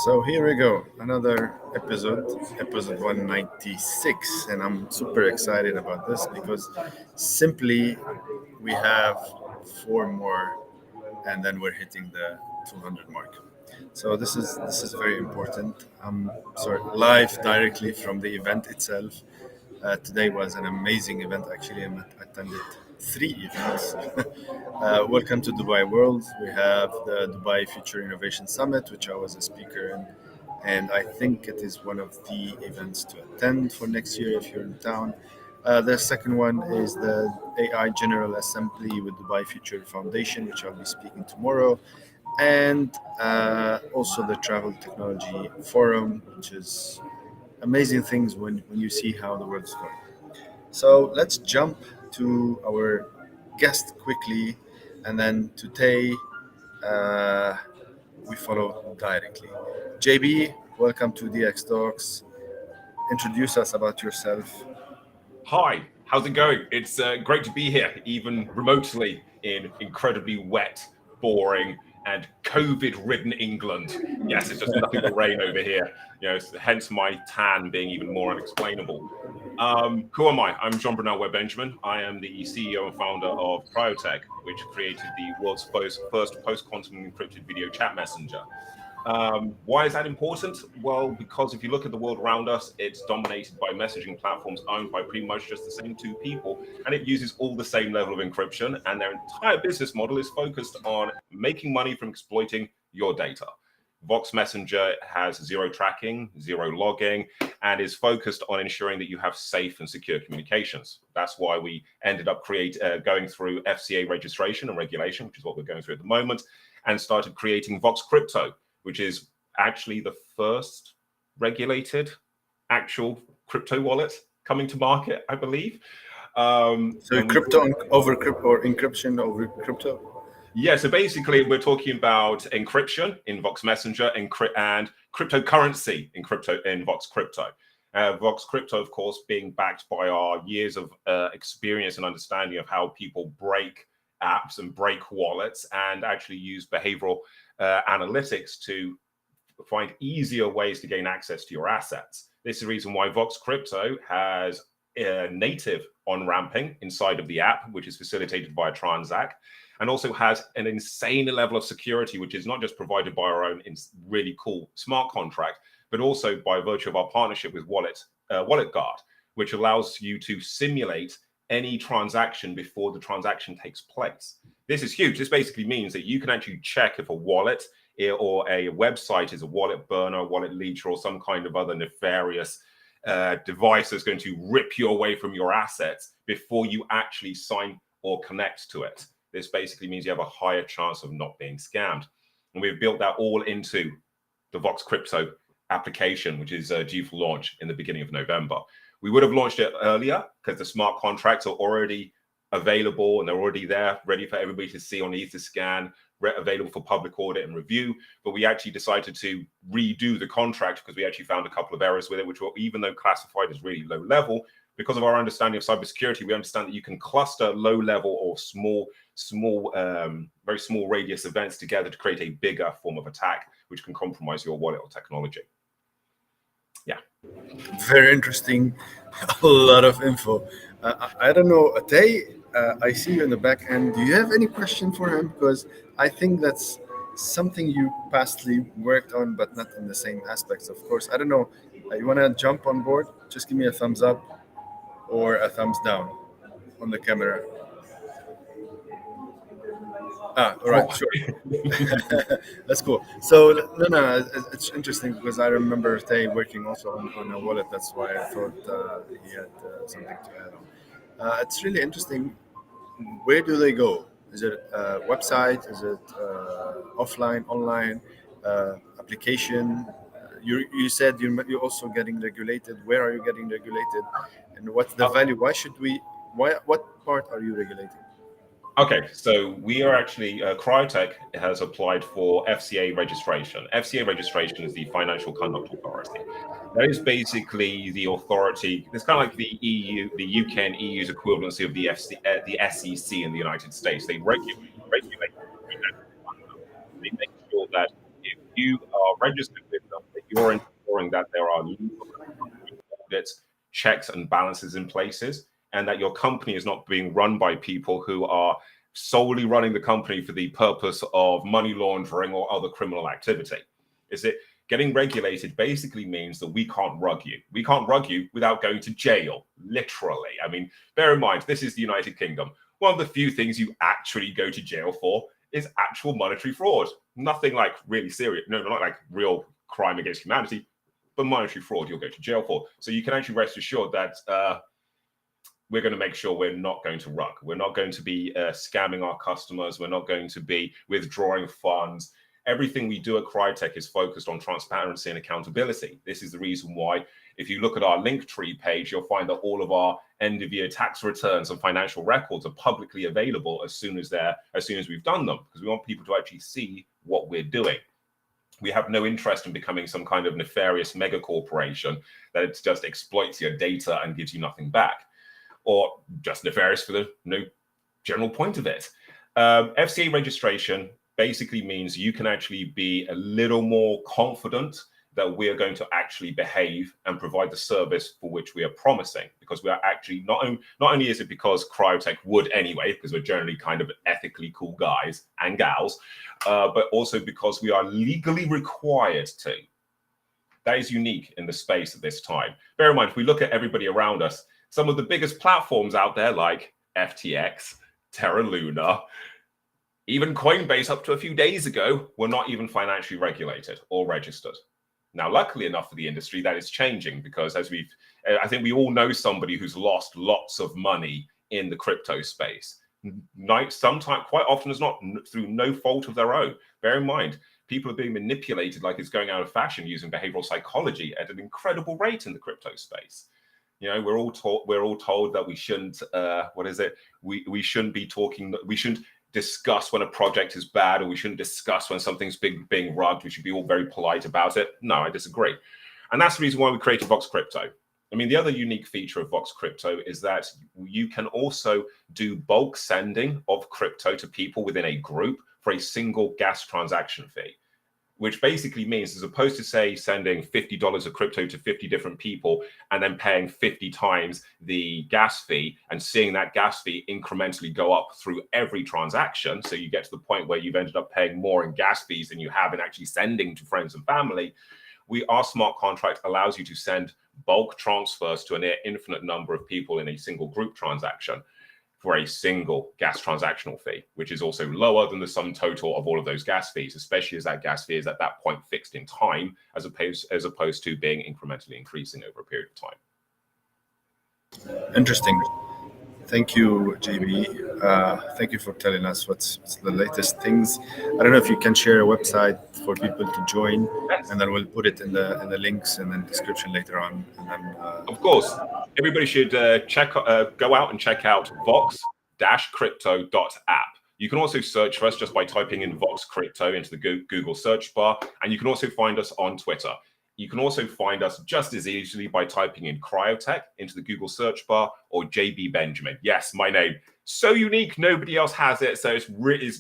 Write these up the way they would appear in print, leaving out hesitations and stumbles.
So here we go, another episode 196, and I'm super excited about this because simply we have four more, and then we're hitting the 200 mark. So this is very important. Sorry, live directly from the event itself. Today was an amazing event. Actually, I attended three events. Welcome to Dubai World. We have the Dubai Future Innovation Summit, which I was a speaker in, and I think it is one of the events to attend for next year if you're in town. The second one is the AI General Assembly with Dubai Future Foundation, which I'll be speaking tomorrow, and also the Travel Technology Forum, which is amazing things when you see how the world is going. So let's jump to our guest quickly, and then today uh, we follow directly. JB, welcome to DX Talks. Introduce us about yourself. Hi, how's it going? It's great to be here, even remotely in incredibly wet, boring, and COVID-ridden England. Yes, it's just nothing but rain over here. Hence my tan being even more unexplainable. Who am I? I'm Jean Brunel Webb Benjamin. I am the CEO and founder of Cryptotalks, which created the world's first post-quantum encrypted video chat messenger. Why is that important? Well, because if you look at the world around us, it's dominated by messaging platforms owned by pretty much just the same two people, and it uses all the same level of encryption, and their entire business model is focused on making money from exploiting your data. Vox Messenger has zero tracking, zero logging, and is focused on ensuring that you have safe and secure communications. That's why we ended up going through FCA registration and regulation, which is what we're going through at the moment, and started creating Vox Crypto, which is actually the first regulated actual crypto wallet coming to market, I believe. So crypto or encryption over crypto. Yeah, so basically we're talking about encryption in Vox Messenger and cryptocurrency in Vox Crypto. Vox Crypto, of course, being backed by our years of experience and understanding of how people break apps and break wallets and actually use behavioral analytics to find easier ways to gain access to your assets. This is the reason why Vox Crypto has native on-ramping inside of the app, which is facilitated by a Transact, and also has an insane level of security, which is not just provided by our own really cool smart contract, but also by virtue of our partnership with Wallet Guard, which allows you to simulate any transaction before the transaction takes place. This is huge. This basically means that you can actually check if a wallet or a website is a wallet burner, wallet leecher, or some kind of other nefarious device that's going to rip you away from your assets before you actually sign or connect to it. This basically means you have a higher chance of not being scammed. And we've built that all into the Vox Crypto application, which is due for launch in the beginning of November. We would have launched it earlier because the smart contracts are already available and they're already there, ready for everybody to see on Etherscan, available for public audit and review. But we actually decided to redo the contract because we actually found a couple of errors with it, which were, even though classified as really low level, because of our understanding of cybersecurity, we understand that you can cluster low level or very small radius events together to create a bigger form of attack, which can compromise your wallet or technology. Yeah. Very interesting. A lot of info. I don't know, Atay, I see you in the back end. Do you have any question for him? Because I think that's something you pastly worked on, but not in the same aspects, of course. I don't know. You want to jump on board? Just give me a thumbs up or a thumbs down on the camera. All right, sure. That's cool. So no, it's interesting because I remember Tay working also on a wallet. That's why I thought he had something to add on. It's really interesting. Where do they go? Is it a website? Is it offline, online application? You said you're also getting regulated. Where are you getting regulated? And what's the value? Why should we? What part are you regulating? Okay, so we are actually, Cryotech has applied for FCA registration. FCA registration is the Financial Conduct Authority. That is basically the authority, it's kind of like the EU, the UK and EU's equivalency of the SEC in the United States. They regulate. They make sure that if you are registered with them, you're ensuring that there are legal audits, checks and balances in places, and that your company is not being run by people who are solely running the company for the purpose of money laundering or other criminal activity. Is it getting regulated basically means that we can't rug you. We can't rug you without going to jail, literally. I mean, bear in mind, this is the United Kingdom. One of the few things you actually go to jail for is actual monetary fraud. Nothing like really serious, no, not like real crime against humanity, but monetary fraud you'll go to jail for. So you can actually rest assured that we're going to make sure we're not going to rug. We're not going to be scamming our customers. We're not going to be withdrawing funds. Everything we do at Crytech is focused on transparency and accountability. This is the reason why, if you look at our Linktree page, you'll find that all of our end-of-year tax returns and financial records are publicly available as soon as we've done them, because we want people to actually see what we're doing. We have no interest in becoming some kind of nefarious mega corporation that it just exploits your data and gives you nothing back, or just nefarious for the no general point of it. FCA registration basically means you can actually be a little more confident that we are going to actually behave and provide the service for which we are promising, because we are actually not only is it because Crytech would anyway, because we're generally kind of ethically cool guys and gals, but also because we are legally required to. That is unique in the space at this time. Bear in mind, if we look at everybody around us, some of the biggest platforms out there like FTX, Terra Luna, even Coinbase up to a few days ago were not even financially regulated or registered. Now, luckily enough for the industry, that is changing, because I think we all know somebody who's lost lots of money in the crypto space. Sometimes, quite often, it's not through no fault of their own. Bear in mind, people are being manipulated like it's going out of fashion using behavioral psychology at an incredible rate in the crypto space. You know, we're all told that we shouldn't. We shouldn't be talking. We shouldn't discuss when a project is bad, or we shouldn't discuss when something's being rugged. We should be all very polite about it. No, I disagree. And that's the reason why we created Vox Crypto. I mean, the other unique feature of Vox Crypto is that you can also do bulk sending of crypto to people within a group for a single gas transaction fee, which basically means, as opposed to, say, sending $50 of crypto to 50 different people and then paying 50 times the gas fee and seeing that gas fee incrementally go up through every transaction, so you get to the point where you've ended up paying more in gas fees than you have in actually sending to friends and family, our smart contract allows you to send bulk transfers to a near infinite number of people in a single group transaction for a single gas transactional fee, which is also lower than the sum total of all of those gas fees, especially as that gas fee is at that point fixed in time, as opposed to being incrementally increasing over a period of time. Interesting. Thank you, JB. Thank you for telling us what's the latest things. I don't know if you can share a website for people to join, and then we'll put it in the links and then description later on. And then, of course, everybody should go out and check out vox-crypto.app. You can also search for us just by typing in Vox Crypto into the Google search bar, and you can also find us on Twitter. You can also find us just as easily by typing in Cryotech into the Google search bar, or JB Benjamin. Yes, my name. So unique, nobody else has it, so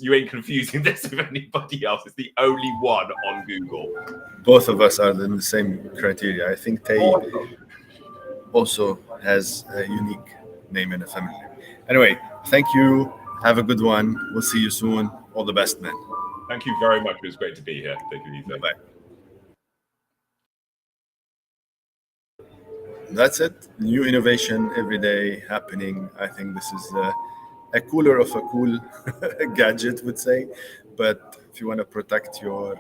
you ain't confusing this with anybody else. It's the only one on Google. Both of us are in the same criteria. I think Tay also has a unique name and a family name. Anyway, thank you. Have a good one. We'll see you soon. All the best, man. Thank you very much. It was great to be here. Take it easy. Bye-bye. That's it. New innovation every day happening. I think this is a cooler of a cool gadget, would say. But if you want to protect your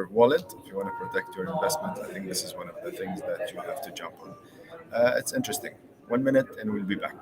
wallet, if you want to protect your investment, I think this is one of the things that you have to jump on. It's interesting. 1 minute and we'll be back.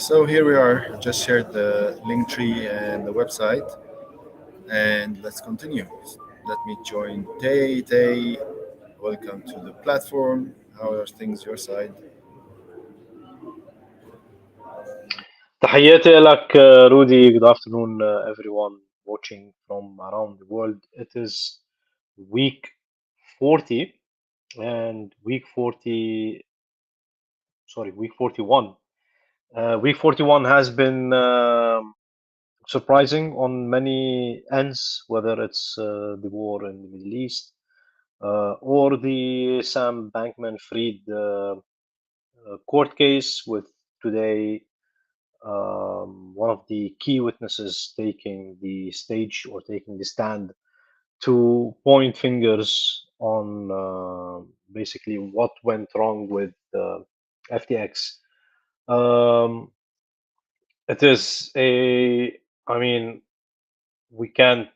So here we are. Just shared the link tree and the website, and let's continue. Let me join Tay. Tay, welcome to the platform. How are things your side? تحياتي لك رودي. Good afternoon, everyone watching from around the world. It is week 40 and week 41. Week 41 has been surprising on many ends, whether it's the war in the Middle East or the Sam Bankman-Fried court case, with today one of the key witnesses taking the stage or taking the stand to point fingers on basically what went wrong with FTX. Um, it is a, I mean, we can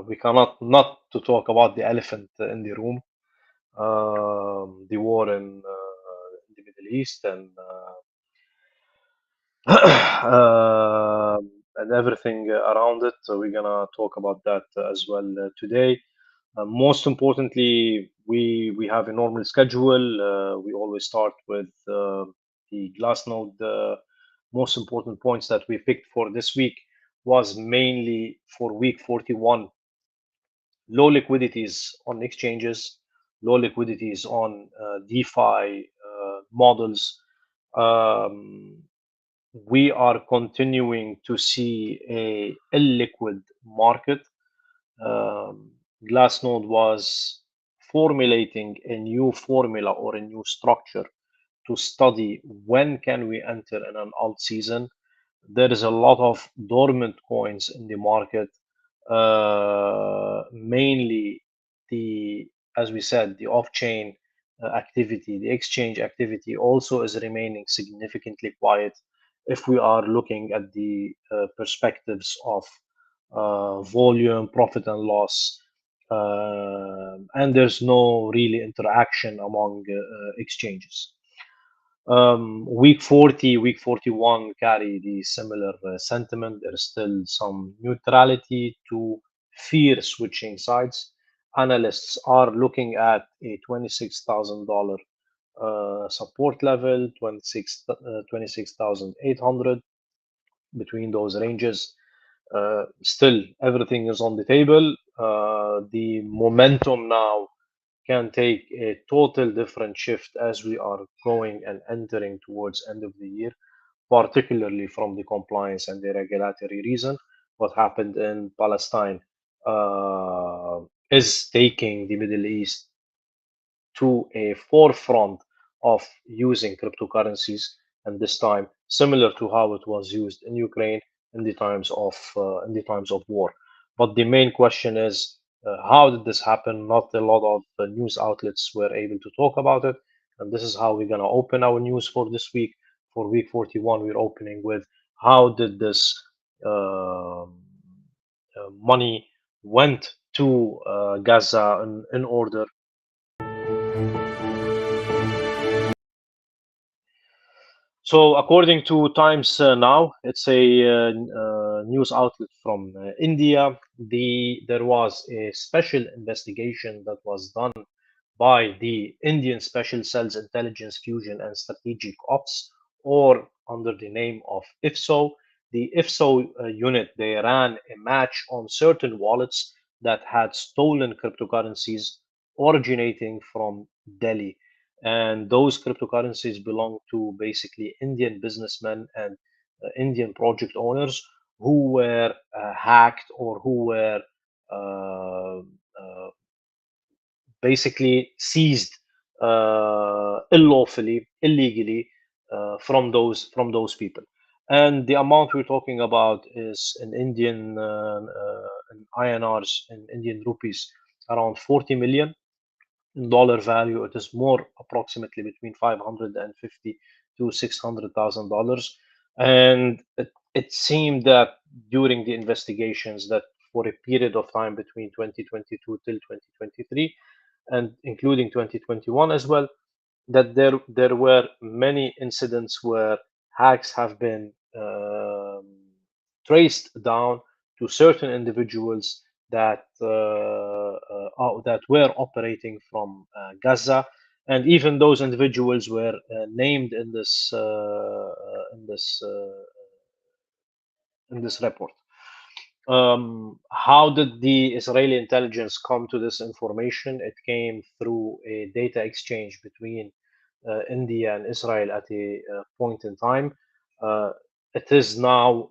we cannot not to talk about the elephant in the room, the war in the Middle East, and and everything around it. So we're gonna talk about that as well today. Most importantly, we have a normal schedule. We always start with the Glassnode. Most important points that we picked for this week was mainly for week 41: low liquidities on exchanges, low liquidities on DeFi models. Um, we are continuing to see a illiquid market. Um, Glassnode was formulating a new formula or a new structure to study when can we enter in an alt season. There is a lot of dormant coins in the market, mainly the, as we said, the off-chain activity, the exchange activity also is remaining significantly quiet if we are looking at the perspectives of volume, profit and loss, and there's no really interaction among exchanges. Week 40, week 41 carry the similar sentiment. There's still some neutrality to fear switching sides. Analysts are looking at a $26,000 support level, 26,800 between those ranges. Still, everything is on the table. The momentum now can take a total different shift as we are going and entering towards end of the year, particularly from the compliance and the regulatory reason. What happened in Palestine is taking the Middle East to a forefront of using cryptocurrencies, and this time similar to how it was used in Ukraine in the times of war. But the main question is, how did this happen? Not a lot of news outlets were able to talk about it, and this is how we're gonna open our news for this week. For week 41, we're opening with how did this money went to Gaza in order. So, according to Times Now, it's a news outlet from India. There was a special investigation that was done by the Indian Special Cells Intelligence Fusion and Strategic Ops, or under the name of IFSO. The IFSO unit, they ran a match on certain wallets that had stolen cryptocurrencies originating from Delhi, and those cryptocurrencies belong to basically Indian businessmen and Indian project owners who were hacked or who were uh, uh, basically seized illegally from those people. And the amount we're talking about is in INRs, in Indian rupees, around 40 million. In dollar value, it is more approximately between 550 to $600,000. And it seemed that during the investigations that for a period of time between 2022 till 2023, and including 2021 as well, that there were many incidents where hacks have been traced down to certain individuals that were operating from Gaza, and even those individuals were named in this report. How did the Israeli intelligence come to this information? It came through a data exchange between India and Israel at a point in time. Uh, it is now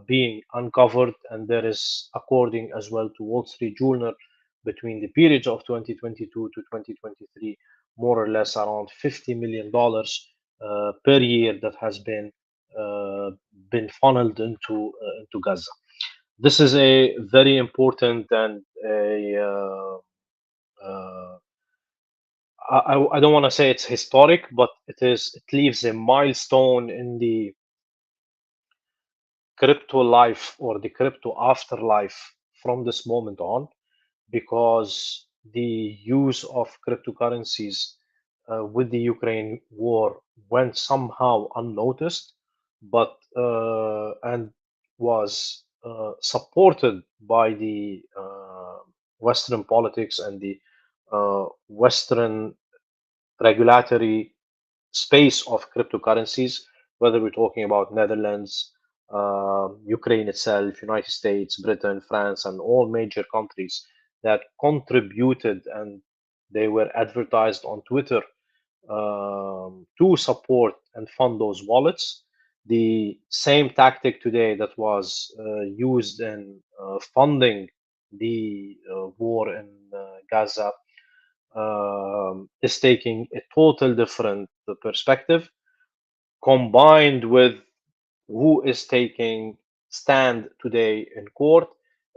being uncovered, and there is, according as well to Wall Street Journal, between the periods of 2022 to 2023, more or less around $50 million per year that has been funneled into Gaza. This is a very important and uh, I don't want to say it's historic, but it leaves a milestone in the crypto life or the crypto afterlife from this moment on, because the use of cryptocurrencies with the Ukraine war went somehow unnoticed, but and was supported by the Western politics and the Western regulatory space of cryptocurrencies, whether we're talking about Netherlands, Ukraine itself, United States, Britain, France, and all major countries that contributed, and they were advertised on Twitter to support and fund those wallets. The same tactic today that was used in funding the war in Gaza is taking a total different perspective, combined with who is taking stand today in court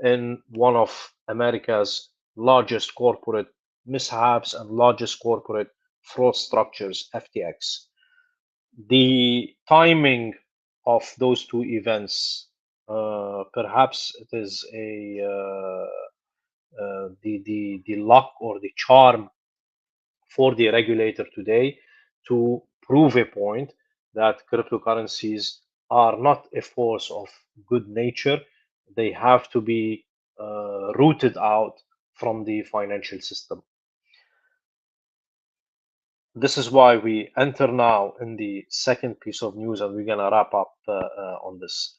in one of America's largest corporate mishaps and largest corporate fraud structures, FTX. The timing of those two events, perhaps it is the luck or the charm for the regulator today to prove a point that cryptocurrencies are not a force of good nature. They have to be rooted out from the financial system. This is why we enter now in the second piece of news, and we're going to wrap up on this.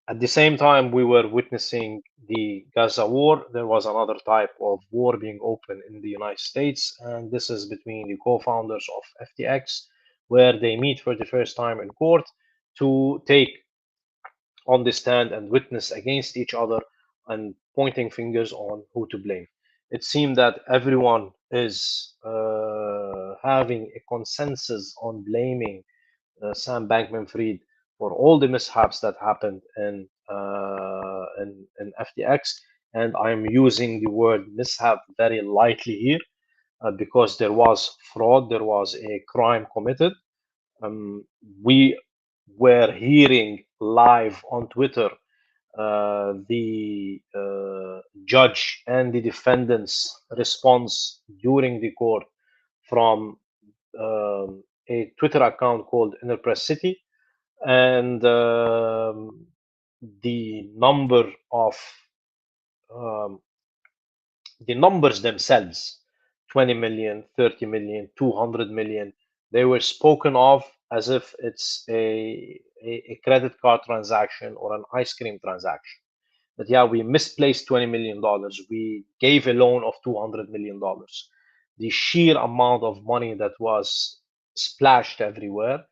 At the same time we were witnessing the Gaza war, there was another type of war being opened in the United States, and this is between the co-founders of FTX, where they meet for the first time in court to take on the stand and witness against each other and pointing fingers on who to blame. It seemed that everyone is having a consensus on blaming Sam Bankman-Fried for all the mishaps that happened in FTX, and I'm using the word mishap very lightly here because there was fraud, there was a crime committed. Um, we were hearing live on Twitter the judge and the defendant's response during the court from a Twitter account called Inner Press City, and the number of um, the numbers themselves, 20 million, 30 million, 200 million, they were spoken of as if it's a credit card transaction or an ice cream transaction. That, yeah, we misplaced $20 million, we gave a loan of $200 million. The sheer amount of money that was splashed everywhere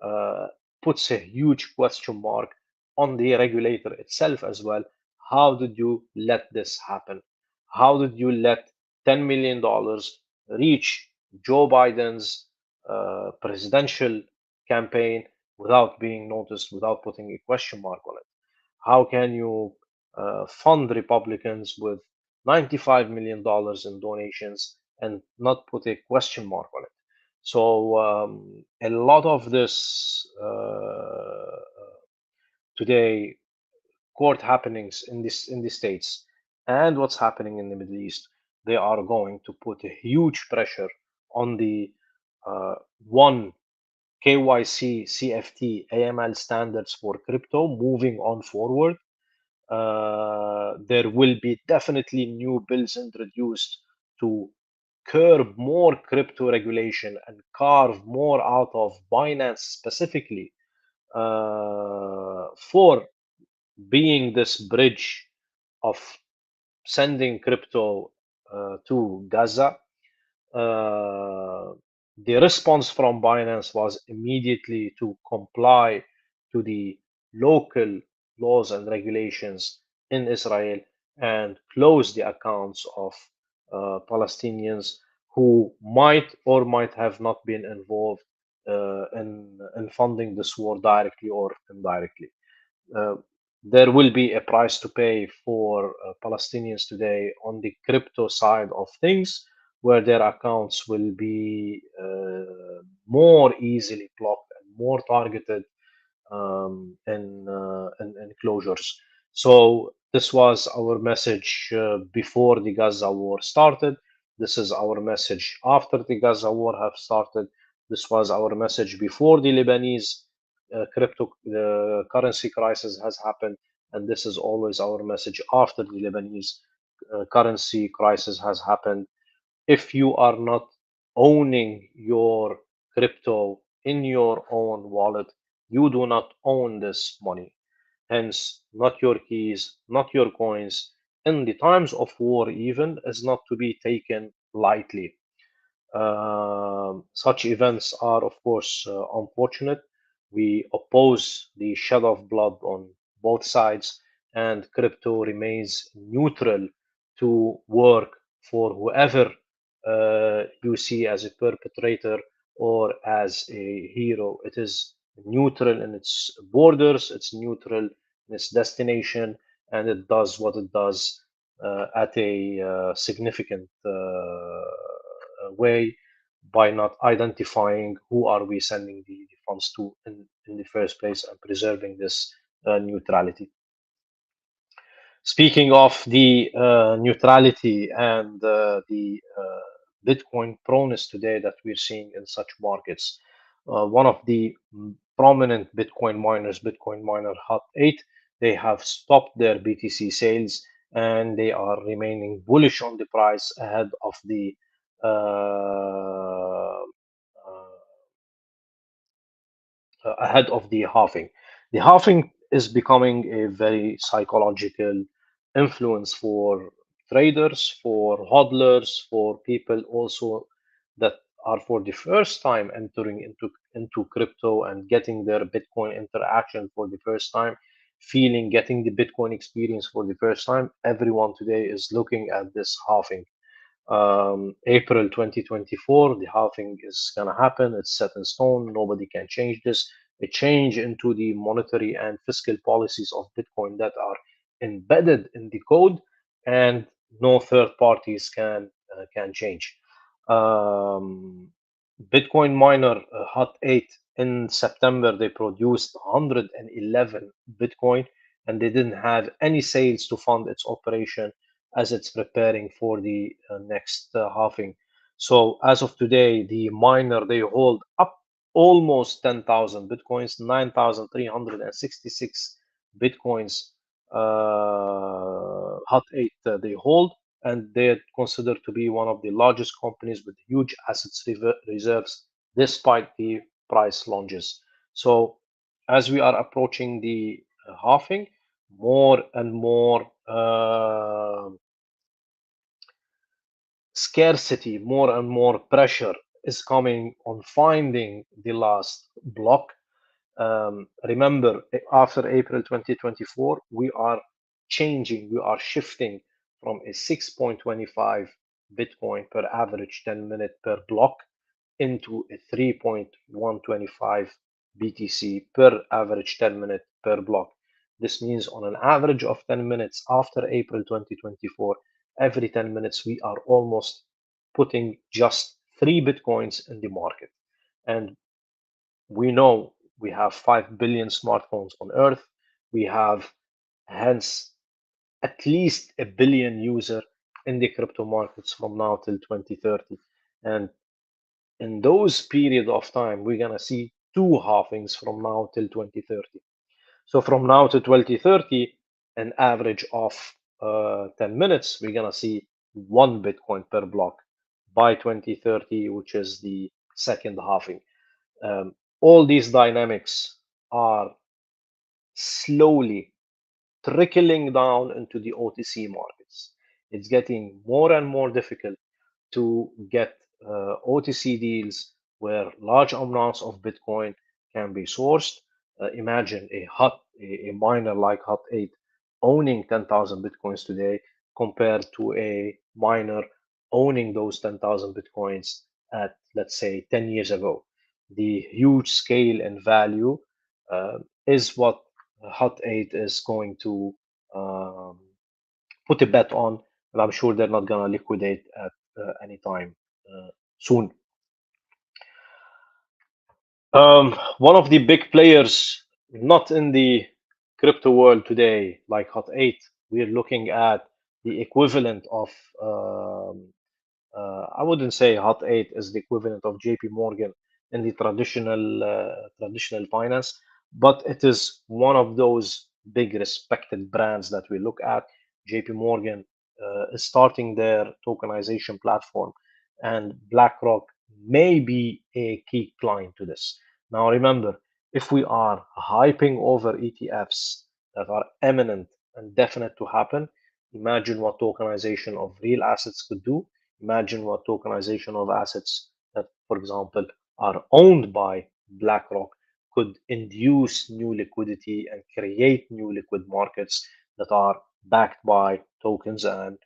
uh, puts a huge question mark on the regulator itself as well. How did you let this happen? How did you let $10 million reach Joe Biden's presidential campaign without being noticed, without putting a question mark on it? How can you fund Republicans with $95 million in donations and not put a question mark on it? So a lot of this today court happenings in the states and what's happening in the Middle East, they are going to put a huge pressure on the one KYC, CFT, AML standards for crypto moving on forward. There will be definitely new bills introduced to curb more crypto regulation and carve more out of Binance specifically for being this bridge of sending crypto to Gaza. Uh, the response from Binance was immediately to comply to the local laws and regulations in Israel and close the accounts of Palestinians who might or might have not been involved in funding this war directly or indirectly. Uh, there will be a price to pay for Palestinians today on the crypto side of things, where their accounts will be more easily blocked and more targeted in closures. So this was our message before the Gaza war started. This is our message after the Gaza war have started. This was our message before the Lebanese crypto currency crisis has happened, and this is always our message after the Lebanese currency crisis has happened. If you are not owning your crypto in your own wallet, you do not own this money. Hence, not your keys, not your coins, in the times of war, even, is not to be taken lightly. Such events are, of course, unfortunate. We oppose the shed of blood on both sides, and crypto remains neutral to work for whoever you see as a perpetrator or as a hero. It is neutral in its borders, it's neutral in its destination, and it does what it does at a significant way by not identifying who are we sending the funds to in the first place and preserving this neutrality. Speaking of the neutrality and the Bitcoin proneness today that we're seeing in such markets, one of the prominent Bitcoin miners, Bitcoin miner Hut 8, they have stopped their BTC sales and they are remaining bullish on the price ahead of the halving. The halving is becoming a very psychological influence for traders, for hodlers, for people also that are for the first time entering into crypto and getting their Bitcoin interaction for the first time, getting the Bitcoin experience for the first time. Everyone today is looking at this halving. April 2024, the halving is going to happen. It's set in stone. Nobody can change this. A change into the monetary and fiscal policies of Bitcoin that are embedded in the code, and no third parties can change. Um, Bitcoin miner Hut 8 in September, they produced 111 Bitcoin, and they didn't have any sales to fund its operation as it's preparing for the next halving. So as of today, the miner, they hold up almost 10,000 Bitcoins, 9,366 Bitcoins, Hut 8 they hold, and they're considered to be one of the largest companies with huge assets reserves despite the price launches. So as we are approaching the halving, more and more scarcity, more and more pressure is coming on finding the last block. Remember, after April 2024, we are changing, we are shifting from a 6.25 Bitcoin per average 10-minute per block into a 3.125 BTC per average 10-minute per block. This means on an average of 10 minutes after April 2024, every 10 minutes we are almost putting just 3 Bitcoins in the market. And we know we have 5 billion smartphones on Earth. We have hence at least a billion user in the crypto markets from now till 2030. And in those period of time, we're gonna see two halvings from now till 2030. So from now to 2030, an average of 10 minutes, we're gonna see one Bitcoin per block by 2030, which is the second halving. All these dynamics are slowly trickling down into the OTC markets. It's getting more and more difficult to get OTC deals where large amounts of Bitcoin can be sourced. Imagine a miner like Hut 8 owning 10,000 Bitcoins today compared to a miner owning those 10,000 Bitcoins at, let's say, 10 years ago. The huge scale and value is what Hut 8 is going to um, put a bet on, and I'm sure they're not going to liquidate at any time soon. One of the big players, not in the crypto world today, like Hot 8, we're looking at the equivalent of I wouldn't say Hot 8 is the equivalent of JP Morgan in the traditional finance, but it is one of those big respected brands that we look at. JP Morgan is starting their tokenization platform, and BlackRock may be a key client to this. Now, remember, if we are hyping over ETFs that are imminent and definite to happen, imagine what tokenization of real assets could do. Imagine what tokenization of assets that, for example, are owned by BlackRock could induce new liquidity and create new liquid markets that are backed by tokens and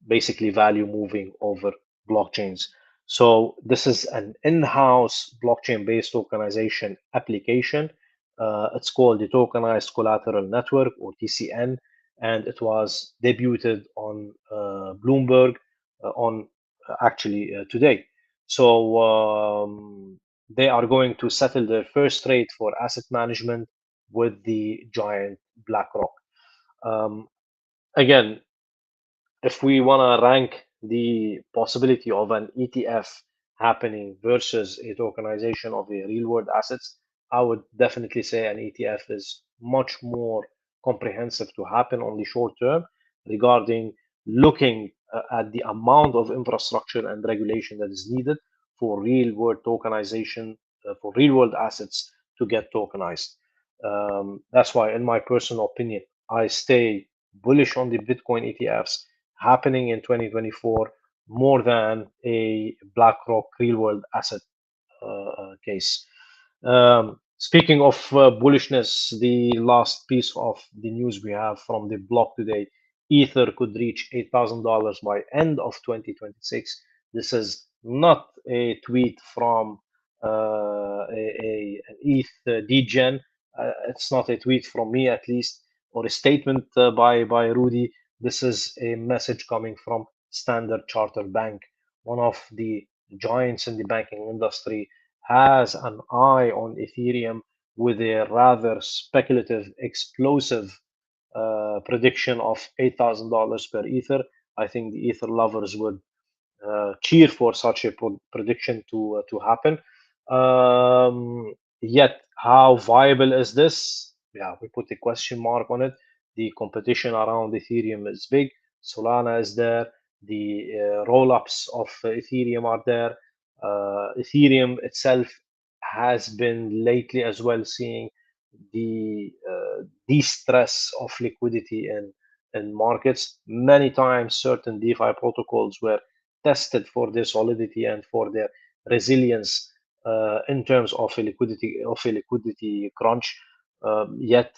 basically value moving over blockchains. So this is an in-house blockchain-based tokenization application. It's called the Tokenized Collateral Network, or TCN, and it was debuted on Bloomberg on actually today. So they are going to settle their first trade for asset management with the giant BlackRock. Um, Again, if we want to rank the possibility of an ETF happening versus a tokenization of a real world assets, I would definitely say an ETF is much more comprehensive to happen on the short term regarding looking at the amount of infrastructure and regulation that is needed for real world tokenization, for real world assets to get tokenized. That's why, in my personal opinion, I stay bullish on the Bitcoin ETFs happening in 2024 more than a BlackRock real world asset case. Speaking of bullishness, the last piece of the news we have from the block today, Ether could reach $8,000 by end of 2026. This is not a tweet from an ETH degen. It's not a tweet from me, at least, or a statement by Rudy. This is a message coming from Standard Chartered Bank, one of the giants in the banking industry, has an eye on Ethereum with a rather speculative, explosive prediction of $8,000 per Ether. I think the Ether lovers would cheer for such a prediction to happen. Yet, how viable is this? Yeah, we put a question mark on it. The competition around Ethereum is big. Solana is there. The roll-ups of Ethereum are there. Ethereum itself has been lately as well seeing the de-stress of liquidity in markets. Many times, certain DeFi protocols were tested for their solidity and for their resilience in terms of a liquidity crunch. Yet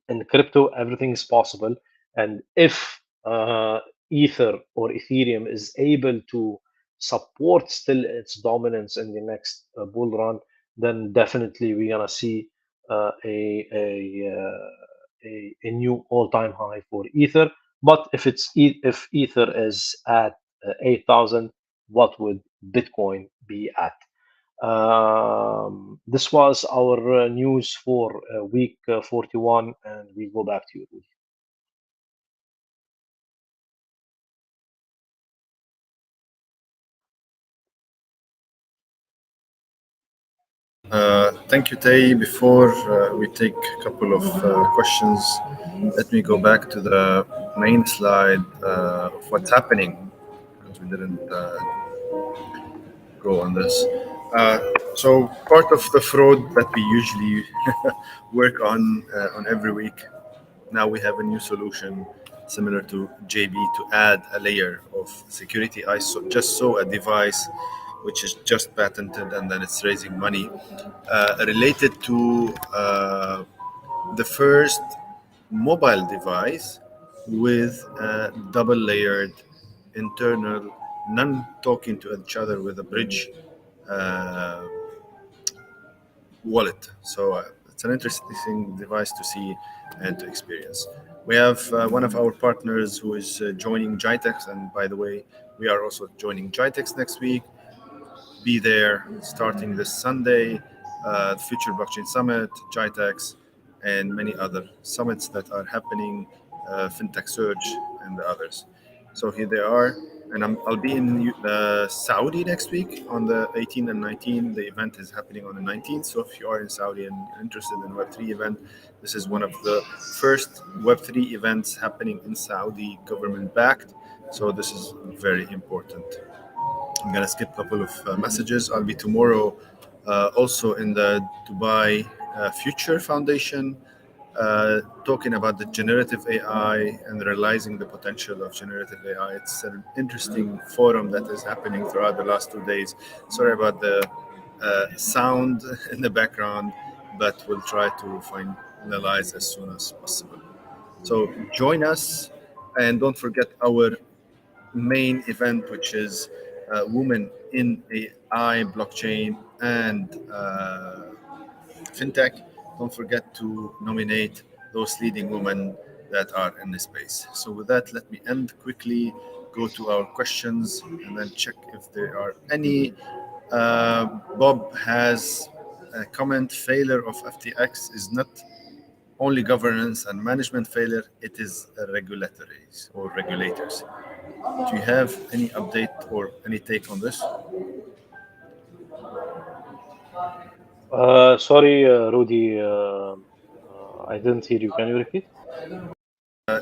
in crypto, everything is possible, and if Ether or Ethereum is able to support still its dominance in the next bull run, then definitely we're gonna see a new all-time high for Ether. But if Ether is at 8,000, what would Bitcoin be at? This was our news for week 41, and we go back to you, Rudy. Thank you, Tay. Before we take a couple of questions, let me go back to the main slide of what's happening because we didn't go on this. Uh, so part of the fraud that we usually work on every week, now we have a new solution similar to JB to add a layer of security. Just saw a device which is just patented and then it's raising money related to the first mobile device with a double layered internal, none talking to each other with a bridge uh, wallet. So it's an interesting device to see and to experience. We have one of our partners who is joining Jitex, and by the way, we are also joining Jitex next week. Be there starting this Sunday, the Future Blockchain Summit, Jitex, and many other summits that are happening, FinTech Surge, and the others. So here they are. And I'll be in Saudi next week on the 18th and 19th. The event is happening on the 19th. So if you are in Saudi and you're interested in Web3 event, this is one of the first Web3 events happening in Saudi, government backed. So this is very important. I'm gonna skip a couple of messages. I'll be tomorrow also in the Dubai Future Foundation talking about the generative AI and realizing the potential of generative AI. It's an interesting forum that is happening throughout the last 2 days. Sorry about the sound in the background, but we'll try to finalize as soon as possible. So join us and don't forget our main event, which is Women in AI, Blockchain, and FinTech. Don't forget to nominate those leading women that are in the space. So, with that, let me end quickly, go to our questions, and then check if there are any. Bob has a comment: failure of FTX is not only governance and management failure, it is regulatories or regulators. Do you have any update or any take on this? Sorry, Rudy, I didn't hear you. Can you repeat?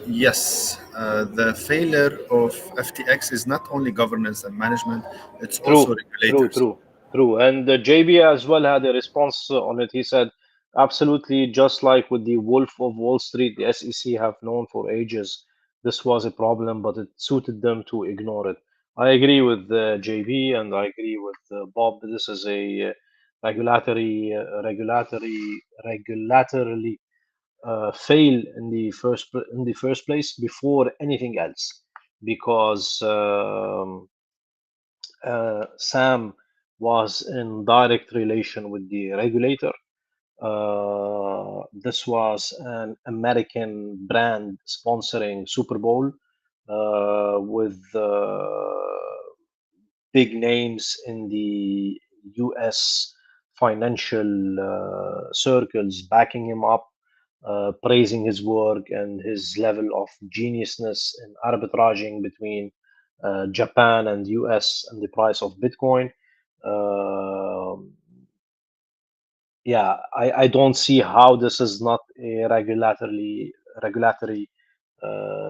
Yes, the failure of FTX is not only governance and management, it's also True, true, regulators. true, true. And JB as well had a response on it. He said, absolutely, just like with the Wolf of Wall Street, the SEC have known for ages this was a problem, but it suited them to ignore it. I agree with JB and I agree with Bob. This is a regulatorily fail in the first place before anything else, because Sam was in direct relation with the regulator. This was an American brand sponsoring Super Bowl with big names in the US financial circles backing him up, praising his work and his level of geniusness in arbitraging between Japan and US and the price of Bitcoin. Um yeah, I don't see how this is not a regulatory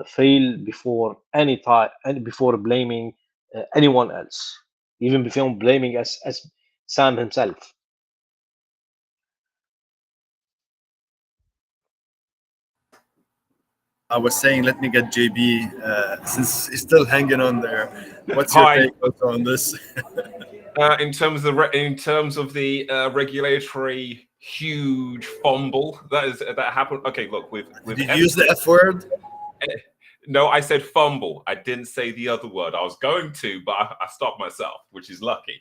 fail before any time and before blaming anyone else, even before blaming as Sam himself. I was saying, let me get JB since he's still hanging on there. What's your Hi. take also on this? In terms of the regulatory huge fumble that happened. Okay, look with Did you use the FTX. F word? No, I said fumble. I didn't say the other word. I was going to, but I stopped myself, which is lucky.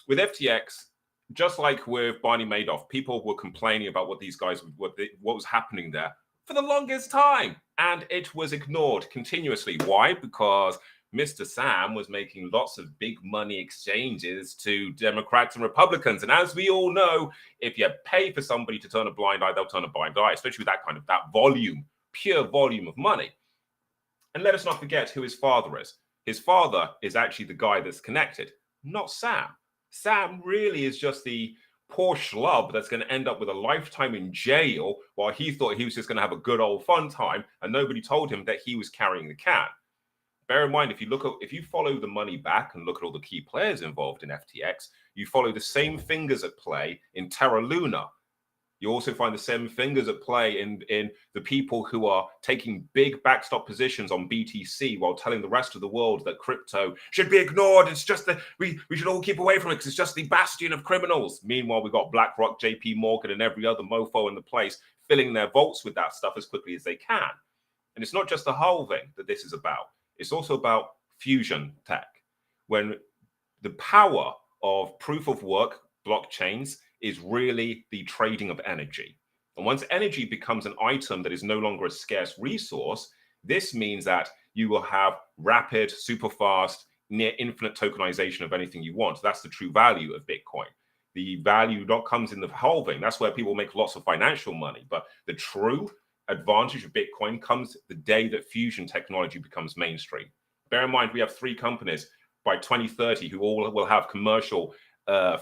With FTX, just like with Barney Madoff, people were complaining about what these guys, what was happening there for the longest time, and it was ignored continuously. Why? Because Mr. Sam was making lots of big money exchanges to Democrats and Republicans. And as we all know, if you pay for somebody to turn a blind eye, they'll turn a blind eye, especially with that volume, pure volume of money. And let us not forget who his father is. His father is actually the guy that's connected, not Sam. Sam really is just the poor schlub that's going to end up with a lifetime in jail while he thought he was just going to have a good old fun time, and nobody told him that he was carrying the can. Bear in mind, if you follow the money back and look at all the key players involved in FTX, you follow the same fingers at play in Terra Luna. You also find the same fingers at play in the people who are taking big backstop positions on BTC while telling the rest of the world that crypto should be ignored. It's just that we should all keep away from it because it's just the bastion of criminals. Meanwhile, we've got BlackRock, JP Morgan, and every other mofo in the place filling their vaults with that stuff as quickly as they can. And it's not just the halving that this is about. It's also about fusion tech, when the power of proof of work blockchains is really the trading of energy. And once energy becomes an item that is no longer a scarce resource, this means that you will have rapid, super fast, near infinite tokenization of anything you want. That's the true value of Bitcoin. The value not comes in the halving. That's where people make lots of financial money. But the true advantage of Bitcoin comes the day that fusion technology becomes mainstream. Bear in mind, we have 3 companies by 2030 who all will have commercial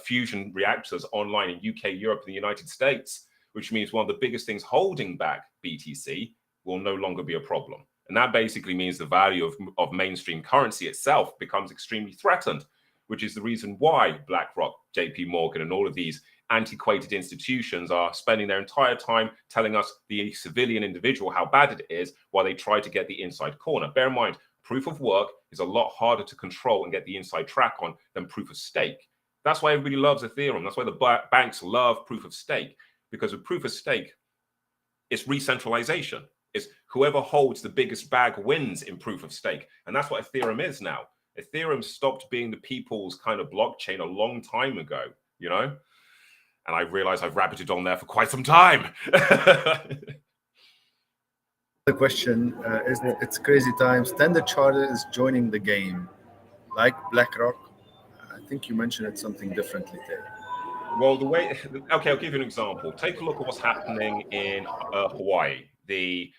fusion reactors online in UK, Europe, and the United States, which means one of the biggest things holding back BTC will no longer be a problem. And that basically means the value of mainstream currency itself becomes extremely threatened, which is the reason why BlackRock, JP Morgan, and all of these antiquated institutions are spending their entire time telling us, the civilian individual, how bad it is while they try to get the inside corner. Bear in mind, proof of work is a lot harder to control and get the inside track on than proof of stake. That's why everybody loves Ethereum. That's why the banks love proof of stake, because with proof of stake, it's re-centralization. It's whoever holds the biggest bag wins in proof of stake. And that's what Ethereum is now. Ethereum stopped being the people's kind of blockchain a long time ago, you know? And I realize I've rabbited on there for quite some time. The question is, it's crazy times. Standard Chartered is joining the game, like BlackRock. I think you mentioned it something differently there. Well, okay, I'll give you an example. Take a look at what's happening in Hawaii. The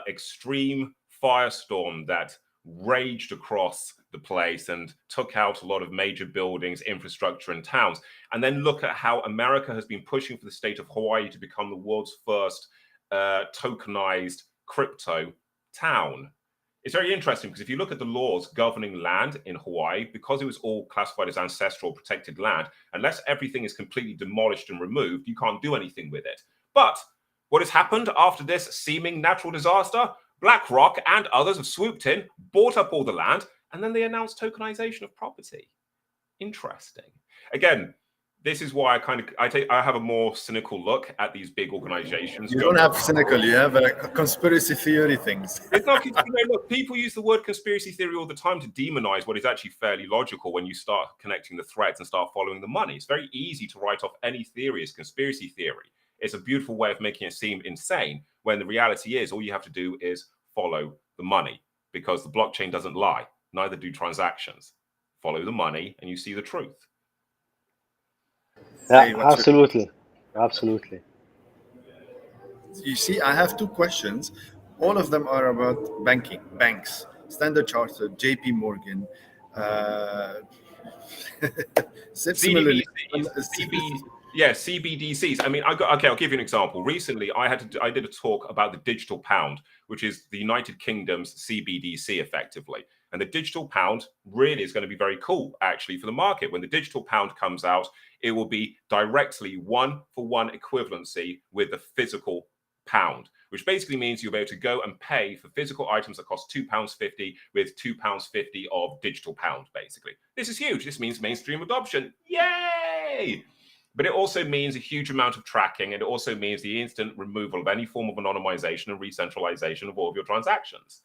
extreme firestorm that raged across the place and took out a lot of major buildings, infrastructure, and towns. And then look at how America has been pushing for the state of Hawaii to become the world's first tokenized crypto town. It's very interesting because if you look at the laws governing land in Hawaii, because it was all classified as ancestral protected land, unless everything is completely demolished and removed, you can't do anything with it. But what has happened after this seeming natural disaster? BlackRock and others have swooped in, bought up all the land, and then they announced tokenization of property. Interesting. Again, this is why I have a more cynical look at these big organizations. You don't have cynical, you have a conspiracy theory things. It's not, look, people use the word conspiracy theory all the time to demonize what is actually fairly logical when you start connecting the threads and start following the money. It's very easy to write off any theory as conspiracy theory. It's a beautiful way of making it seem insane, when the reality is all you have to do is follow the money, because the blockchain doesn't lie. Neither do transactions. Follow the money and you see the truth. Yeah, absolutely. Absolutely. You see, I have 2 questions. All of them are about banks, Standard Chartered, JP Morgan. Similarly, CBDCs. I mean, I'll give you an example. Recently, I did a talk about the digital pound, which is the United Kingdom's CBDC, effectively. And the digital pound really is going to be very cool, actually, for the market. When the digital pound comes out, it will be directly 1-for-1 equivalency with the physical pound, which basically means you'll be able to go and pay for physical items that cost £2.50 with £2.50 of digital pound, basically. This is huge. This means mainstream adoption. Yay! But it also means a huge amount of tracking, and it also means the instant removal of any form of anonymization and re-centralization of all of your transactions.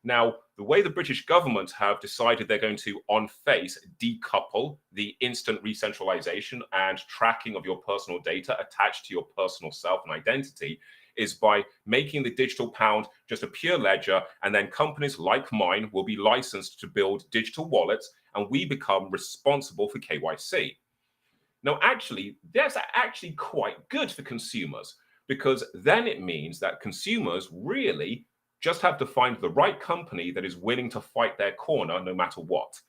Now, the way the British government have decided they're going to, on face, decouple the instant re-centralization and tracking of your personal data attached to your personal self and identity is by making the digital pound just a pure ledger, and then companies like mine will be licensed to build digital wallets, and we become responsible for KYC. Now, actually, that's actually quite good for consumers, because then it means that consumers really just have to find the right company that is willing to fight their corner no matter what.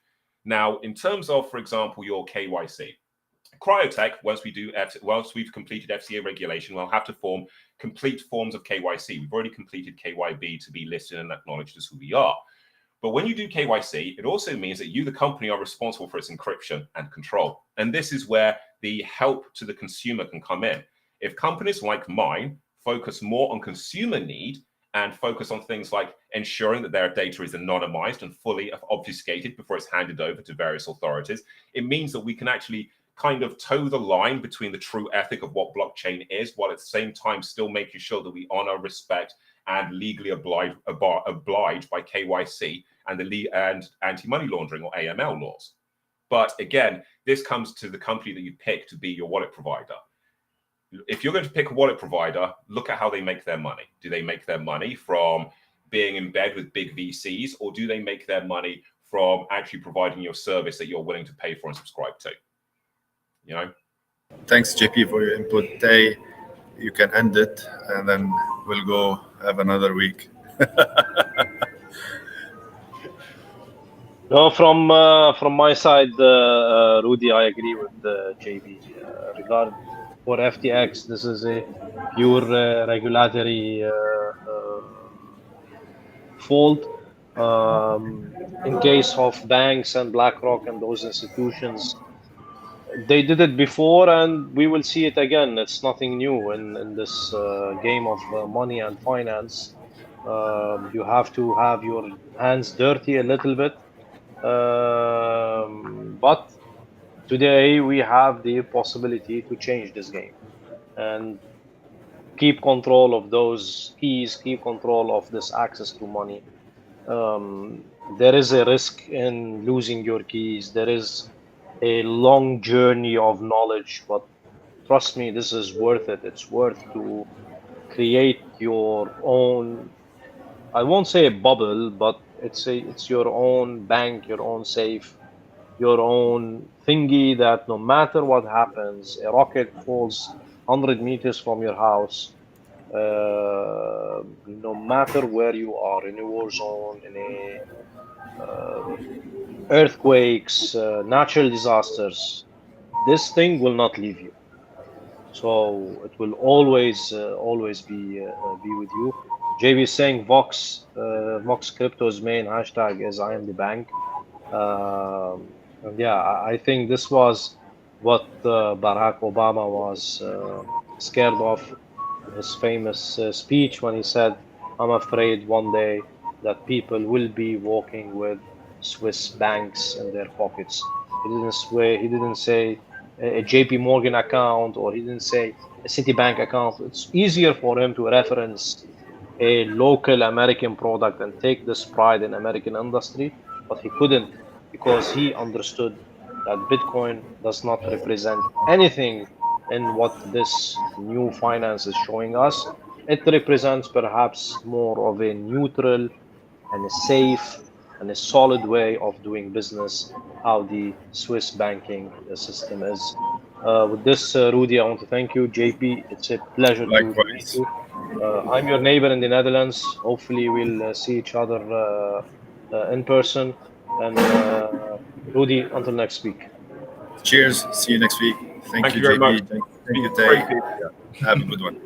Now, in terms of, for example, your KYC, Cryotech, once we've completed FCA regulation, we'll have to form complete forms of KYC. We've already completed KYB to be listed and acknowledged as who we are. But when you do KYC, it also means that you, the company, are responsible for its encryption and control. And this is where the help to the consumer can come in. If companies like mine focus more on consumer need and focus on things like ensuring that their data is anonymized and fully obfuscated before it's handed over to various authorities, it means that we can actually kind of toe the line between the true ethic of what blockchain is, while at the same time still making sure that we honor, respect, and legally oblige by KYC and anti-money laundering or AML laws. But again, this comes to the company that you pick to be your wallet provider. If you're going to pick a wallet provider, look at how they make their money. Do they make their money from being in bed with big VCs, or do they make their money from actually providing your service that you're willing to pay for and subscribe to? You know? Thanks, JP, for your input. Tay, you can end it, and then we'll go have another week. No, from my side, Rudy, I agree with JB. Regard for FTX, this is a pure regulatory fault. In case of banks and BlackRock and those institutions, they did it before, and we will see it again. It's nothing new in this game of money and finance. You have to have your hands dirty a little bit. But today we have the possibility to change this game and keep control of those keys, keep control of this access to money. There is a risk in losing your keys. There is a long journey of knowledge, but trust me, this is worth it. It's worth to create your own, I won't say a bubble, but it's your own bank, your own safe, your own thingy that no matter what happens, a rocket falls 100 meters from your house, no matter where you are, in a war zone, in a earthquakes, natural disasters, this thing will not leave you. So it will always be with you. JB is saying Vox Crypto's main hashtag is I am the bank. And yeah, I think this was what Barack Obama was scared of in his famous speech when he said, "I'm afraid one day that people will be walking with Swiss banks in their pockets." He didn't say a JP Morgan account, or he didn't say a Citibank account. It's easier for him to reference a local American product and take this pride in American industry, but he couldn't, because he understood that Bitcoin does not represent anything in what this new finance is showing us. It represents perhaps more of a neutral and a safe and a solid way of doing business, how the Swiss banking system is. With this, Rudy, I want to thank you. JP, it's a pleasure to meet Likewise. you. I'm your neighbor in the Netherlands. Hopefully, we'll see each other in person. And Rudy, until next week. Cheers. See you next week. Thank Thank you, you very much. JP. Thank you, Great Tay. people. Have a good one.